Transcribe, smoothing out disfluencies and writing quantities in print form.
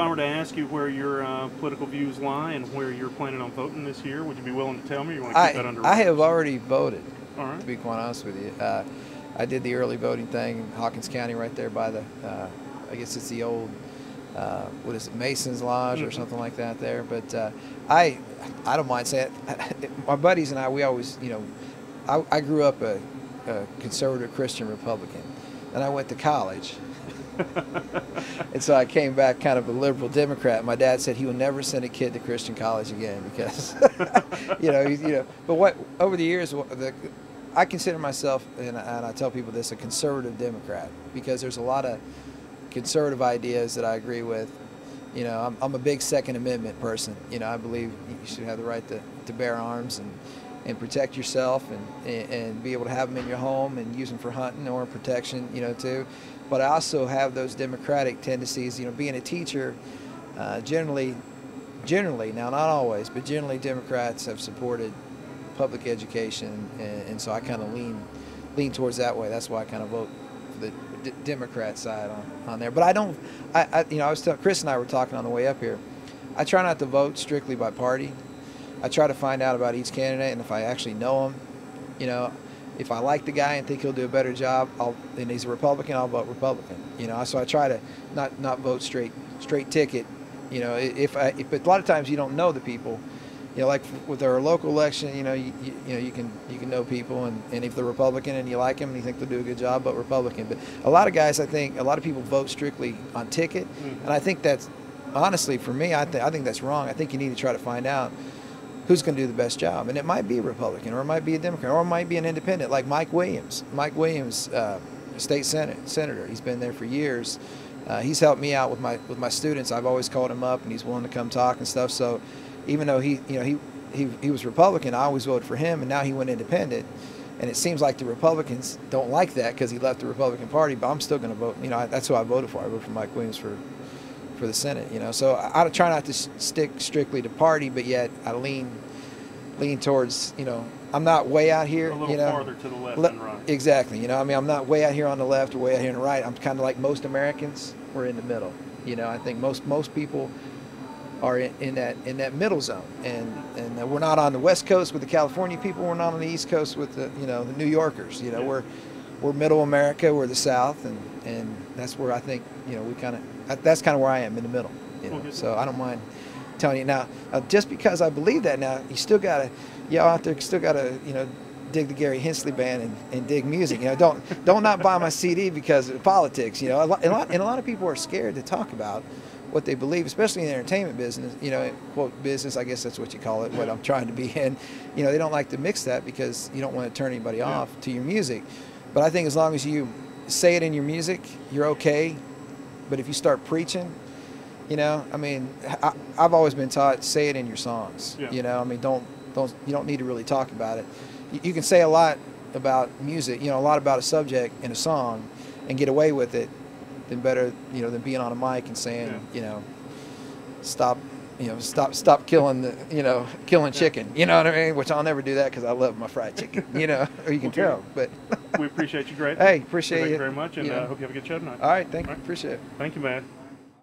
I were to ask you where your political views lie and where you're planning on voting this year, would you be willing to tell me, or you want to keep that under wraps? I have already voted, All right. to be quite honest with you. I did the early voting thing in Hawkins County right there by the, I guess it's the old, what is it, Mason's Lodge or something like that there. But I don't mind saying it. My buddies and I, we always, you know, I grew up a conservative Christian Republican. Then I went to college. And so I came back kind of a liberal Democrat. My dad said he would never send a kid to Christian college again because, you know. But what over the years, I consider myself, and I tell people this, a conservative Democrat because there's a lot of conservative ideas that I agree with. You know, I'm a big Second Amendment person. You know, I believe you should have the right to bear arms and protect yourself and be able to have them in your home and use them for hunting or protection, you know, too. But I also have those democratic tendencies, you know, being a teacher, generally, now not always, but generally Democrats have supported public education, and so I kind of lean towards that way. That's why I kind of vote for the Democrat side on there. But I don't, you know, I was telling Chris and I were talking on the way up here. I try not to vote strictly by party. I try to find out about each candidate, and if I actually know him, you know, if I like the guy and think he'll do a better job, and he's a Republican, I'll vote Republican. You know, so I try to not vote straight ticket. You know, if a lot of times you don't know the people. You know, like with our local election, you know, you can know people, and if they're Republican and you like them and you think they'll do a good job, vote Republican. But a lot of guys, I think, a lot of people vote strictly on ticket, and I think that's honestly for me, I think that's wrong. I think you need to try to find out who's going to do the best job. And it might be a Republican, or it might be a Democrat, or it might be an independent, like Mike Williams. Mike Williams, state senator. He's been there for years. He's helped me out with my students. I've always called him up, and he's willing to come talk and stuff. So even though he was Republican, I always voted for him, and now he went independent. And it seems like the Republicans don't like that because he left the Republican Party, but I'm still going to vote. You know, that's who I voted for. I voted for Mike Williams for the Senate, you know. So I try not to stick strictly to party, but yet I lean towards, you know, I'm not way out here, a little you know, farther to the left than right. Exactly, you know. I mean, I'm not way out here on the left or way out here on the right. I'm kind of like most Americans. We're in the middle. You know, I think most people are in that middle zone, and we're not on the West Coast with the California people. We're not on the East Coast with the New Yorkers. You know, yeah. We're middle America. We're the South, and that's where I think, you know, that's kind of where I am, in the middle. You know, so I don't mind telling you now. Just because I believe that now, you still gotta, y'all out there still gotta, you know, dig the Gary Hensley band and dig music. You know, don't not buy my CD because of politics. You know, and a lot of people are scared to talk about what they believe, especially in the entertainment business. You know, quote business, I guess that's what you call it. What I'm trying to be in. You know, they don't like to mix that because you don't want to turn anybody off to your music. But I think as long as you say it in your music, you're okay. But if you start preaching, you know, I mean, I've always been taught, say it in your songs. Yeah. You know, I mean, you don't need to really talk about it. You can say a lot about music, you know, a lot about a subject in a song, and get away with it, than being on a mic and saying, you know, stop killing chicken. You know what I mean? Which I'll never do that because I love my fried chicken. You know, or you can tell. But we appreciate you greatly. Hey, appreciate you. Thank you very much, and hope you have a good show tonight. All right, thank you. Appreciate it. Thank you, man.